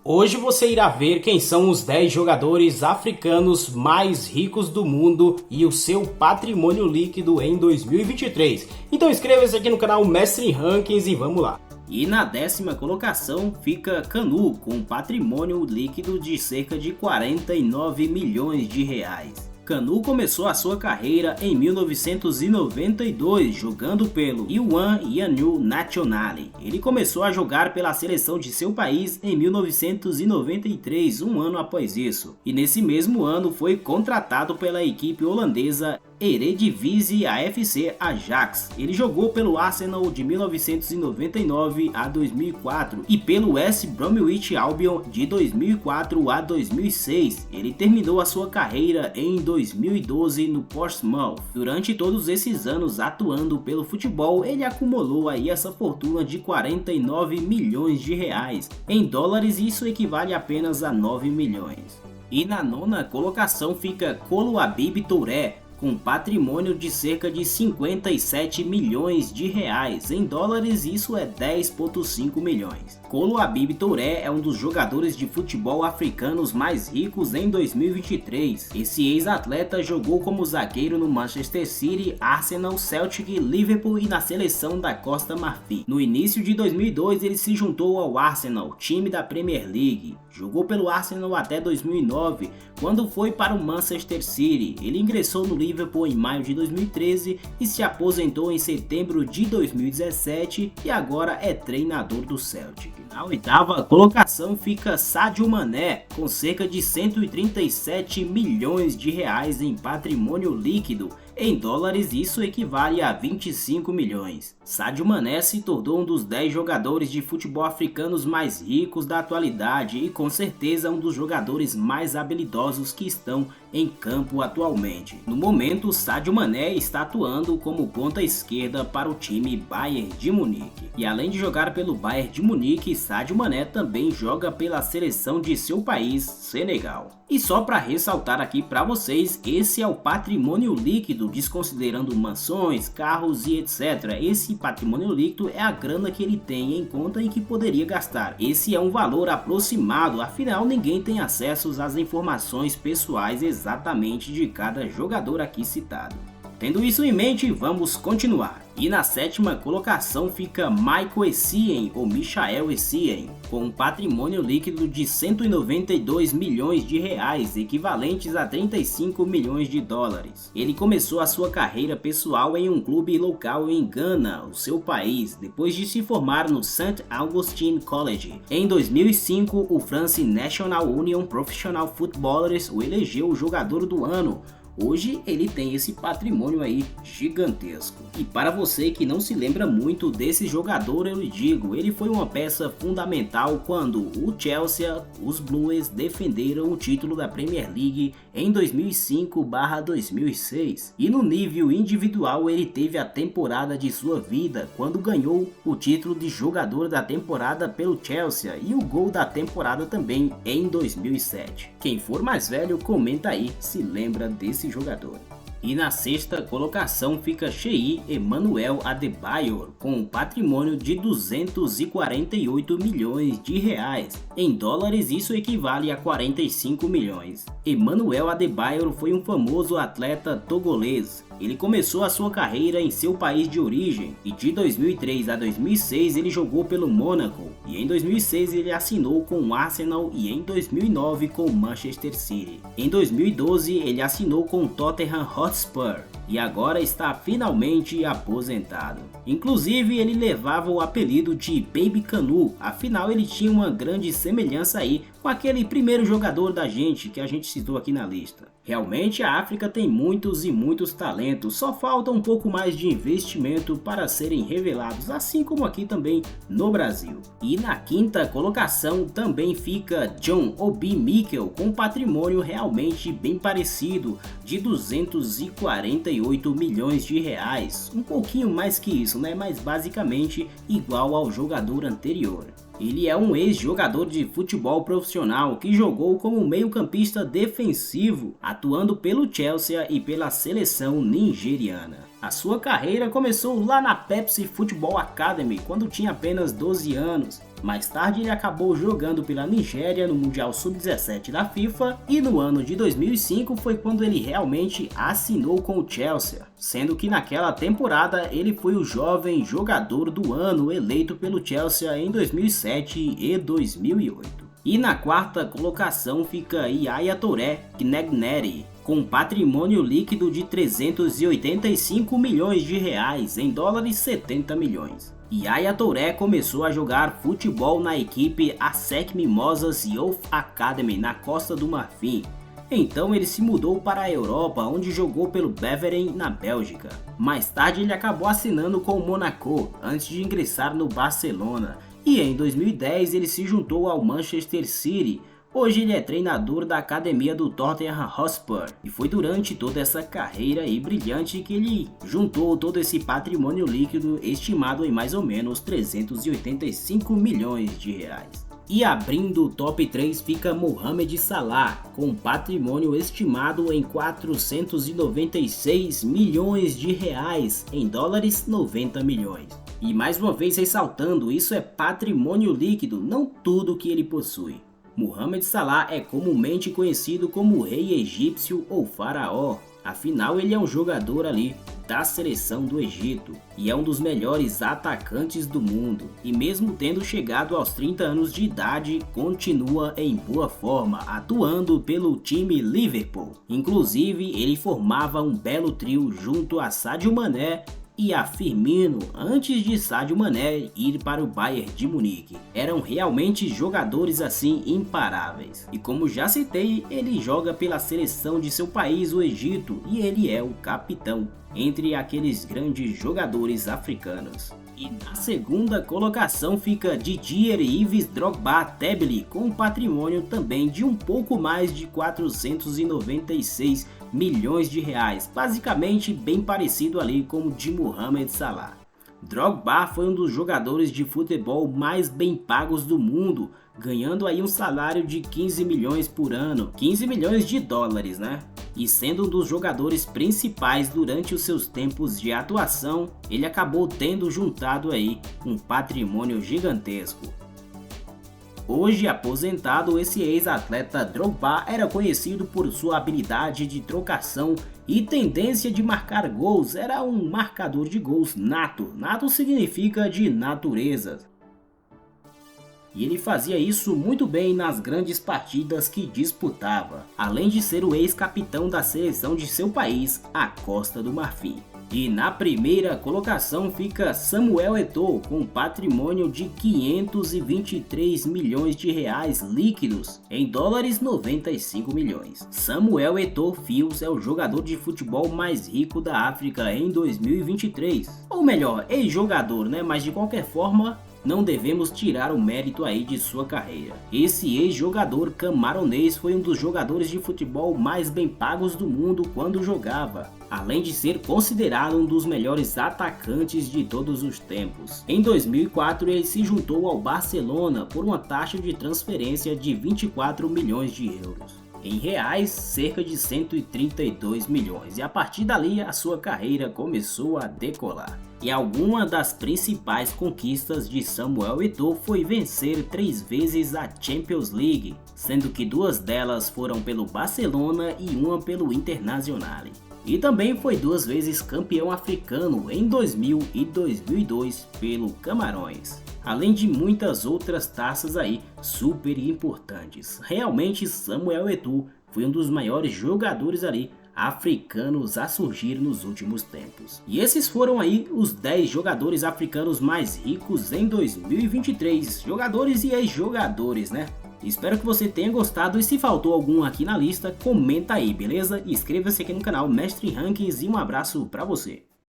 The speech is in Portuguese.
Hoje você irá ver quem são os 10 jogadores africanos mais ricos do mundo e o seu patrimônio líquido em 2023. Então inscreva-se aqui no canal Mestre Rankings e vamos lá. E na 10ª colocação fica Kanu, com patrimônio líquido de cerca de 49 milhões de reais. Kanu começou a sua carreira em 1992 jogando pelo Iwan Yanyu Nationale. Ele começou a jogar pela seleção de seu país em 1993, um ano após isso. E nesse mesmo ano foi contratado pela equipe holandesa Eredivisie AFC Ajax. Ele jogou pelo Arsenal de 1999 a 2004 e pelo West Bromwich Albion de 2004 a 2006. Ele terminou a sua carreira em 2012 no Portsmouth. Durante todos esses anos atuando pelo futebol, ele acumulou aí essa fortuna de 49 milhões de reais. Em dólares isso equivale apenas a 9 milhões. E na 9ª colocação fica Kolo Habib Touré, com patrimônio de cerca de 57 milhões de reais. Em dólares isso é 10,5 milhões. Kolo Habib Touré é um dos jogadores de futebol africanos mais ricos em 2023. Esse ex-atleta jogou como zagueiro no Manchester City, Arsenal, Celtic, Liverpool e na seleção da Costa Marfim. No início de 2002 ele se juntou ao Arsenal, time da Premier League. Jogou pelo Arsenal até 2009, quando foi para o Manchester City. Ele ingressou no Liverpool em maio de 2013 e se aposentou em setembro de 2017 e agora é treinador do Celtic. Na 8ª colocação fica Sadio Mané, com cerca de 137 milhões de reais em patrimônio líquido. Em dólares isso equivale a 25 milhões. Sadio Mané se tornou um dos 10 jogadores de futebol africanos mais ricos da atualidade e com certeza um dos jogadores mais habilidosos que estão em campo atualmente. No momento, Sadio Mané está atuando como ponta esquerda para o time Bayern de Munique. E além de jogar pelo Bayern de Munique, Sadio Mané também joga pela seleção de seu país, Senegal. E só para ressaltar aqui para vocês, esse é o patrimônio líquido, desconsiderando mansões, carros e etc. Esse patrimônio líquido é a grana que ele tem em conta e que poderia gastar. Esse é um valor aproximado, afinal ninguém tem acesso às informações pessoais exatamente de cada jogador aqui citado. Tendo isso em mente, vamos continuar. E na 7ª colocação fica Michael Essien, ou Michael Essien, com um patrimônio líquido de 192 milhões de reais, equivalentes a 35 milhões de dólares. Ele começou a sua carreira pessoal em um clube local em Gana, o seu país, depois de se formar no St. Augustine College. Em 2005, o France National Union Professional Footballers o elegeu o jogador do ano. Hoje ele tem esse patrimônio aí gigantesco. E para você que não se lembra muito desse jogador, eu lhe digo, ele foi uma peça fundamental quando o Chelsea, os Blues, defenderam o título da Premier League em 2005/2006. E no nível individual ele teve a temporada de sua vida, quando ganhou o título de jogador da temporada pelo Chelsea e o gol da temporada também em 2007. Quem for mais velho, comenta aí se lembra desse jogador. E na 6ª colocação fica Sheyi Emmanuel Adebayor, com um patrimônio de 248 milhões de reais. Em dólares isso equivale a 45 milhões. Emmanuel Adebayor foi um famoso atleta togolês. Ele começou a sua carreira em seu país de origem e de 2003 a 2006 ele jogou pelo Mônaco e em 2006 ele assinou com o Arsenal e em 2009 com o Manchester City. Em 2012 ele assinou com o Tottenham Hotspur e agora está finalmente aposentado. Inclusive ele levava o apelido de Baby Kanu, afinal ele tinha uma grande semelhança aí com aquele primeiro jogador da gente que a gente citou aqui na lista. Realmente a África tem muitos e muitos talentos, só falta um pouco mais de investimento para serem revelados, assim como aqui também no Brasil. E na 5ª colocação também fica John Obi Mikel, com patrimônio realmente bem parecido, de 248 milhões de reais, um pouquinho mais que isso, né? Mas basicamente igual ao jogador anterior. Ele é um ex-jogador de futebol profissional que jogou como meio-campista defensivo, atuando pelo Chelsea e pela seleção nigeriana. A sua carreira começou lá na Pepsi Football Academy, quando tinha apenas 12 anos, Mais tarde ele acabou jogando pela Nigéria no Mundial Sub-17 da FIFA e no ano de 2005 foi quando ele realmente assinou com o Chelsea, sendo que naquela temporada ele foi o jovem jogador do ano eleito pelo Chelsea em 2007 e 2008. E na quarta colocação fica Yaya Touré Knegneri, com patrimônio líquido de 385 milhões de reais, em dólares 70 milhões. Yaya Touré começou a jogar futebol na equipe ASEC Mimosas Youth Academy na Costa do Marfim. Então ele se mudou para a Europa, onde jogou pelo Beveren na Bélgica. Mais tarde ele acabou assinando com o Monaco, antes de ingressar no Barcelona. E em 2010 ele se juntou ao Manchester City. Hoje ele é treinador da academia do Tottenham Hotspur. E foi durante toda essa carreira aí brilhante que ele juntou todo esse patrimônio líquido estimado em mais ou menos 385 milhões de reais. E abrindo o top 3 fica Mohamed Salah, com patrimônio estimado em 496 milhões de reais, em dólares 90 milhões. E mais uma vez ressaltando, isso é patrimônio líquido, não tudo que ele possui. Mohamed Salah é comumente conhecido como rei egípcio ou faraó, afinal ele é um jogador ali da seleção do Egito e é um dos melhores atacantes do mundo, e mesmo tendo chegado aos 30 anos de idade, continua em boa forma, atuando pelo time Liverpool. Inclusive ele formava um belo trio junto a Sadio Mané e a Firmino antes de Sadio Mané ir para o Bayern de Munique. Eram realmente jogadores assim imparáveis. E como já citei, ele joga pela seleção de seu país, o Egito, e ele é o capitão entre aqueles grandes jogadores africanos. E na segunda colocação fica Didier Yves Drogba Tebele, com um patrimônio também de um pouco mais de 496 milhões de reais, basicamente bem parecido ali com o de Mohamed Salah. Drogba foi um dos jogadores de futebol mais bem pagos do mundo, ganhando aí um salário de 15 milhões por ano, 15 milhões de dólares, né? E sendo um dos jogadores principais durante os seus tempos de atuação, ele acabou tendo juntado aí um patrimônio gigantesco. Hoje aposentado, esse ex-atleta Drogba era conhecido por sua habilidade de trocação e tendência de marcar gols. Era um marcador de gols nato. Nato significa de natureza. E ele fazia isso muito bem nas grandes partidas que disputava, além de ser o ex-capitão da seleção de seu país, a Costa do Marfim. E na primeira colocação fica Samuel Eto'o, com patrimônio de 523 milhões de reais líquidos, em dólares 95 milhões. Samuel Eto'o Fields é o jogador de futebol mais rico da África em 2023. Ou melhor, ex-jogador, né? Mas de qualquer forma, não devemos tirar o mérito aí de sua carreira. Esse ex-jogador camaronês foi um dos jogadores de futebol mais bem pagos do mundo quando jogava, além de ser considerado um dos melhores atacantes de todos os tempos. Em 2004 ele se juntou ao Barcelona por uma taxa de transferência de 24 milhões de euros. Em reais, cerca de 132 milhões, e a partir dali a sua carreira começou a decolar. E alguma das principais conquistas de Samuel Eto'o foi vencer 3 vezes a Champions League, sendo que 2 delas foram pelo Barcelona e uma pelo Internazionale. E também foi 2 vezes campeão africano em 2000 e 2002 pelo Camarões. Além de muitas outras taças aí super importantes. Realmente Samuel Eto'o foi um dos maiores jogadores ali africanos a surgir nos últimos tempos. E esses foram aí os 10 jogadores africanos mais ricos em 2023. Jogadores e ex-jogadores, né? Espero que você tenha gostado, e se faltou algum aqui na lista, comenta aí, beleza? Inscreva-se aqui no canal Mestre Rankings e um abraço pra você.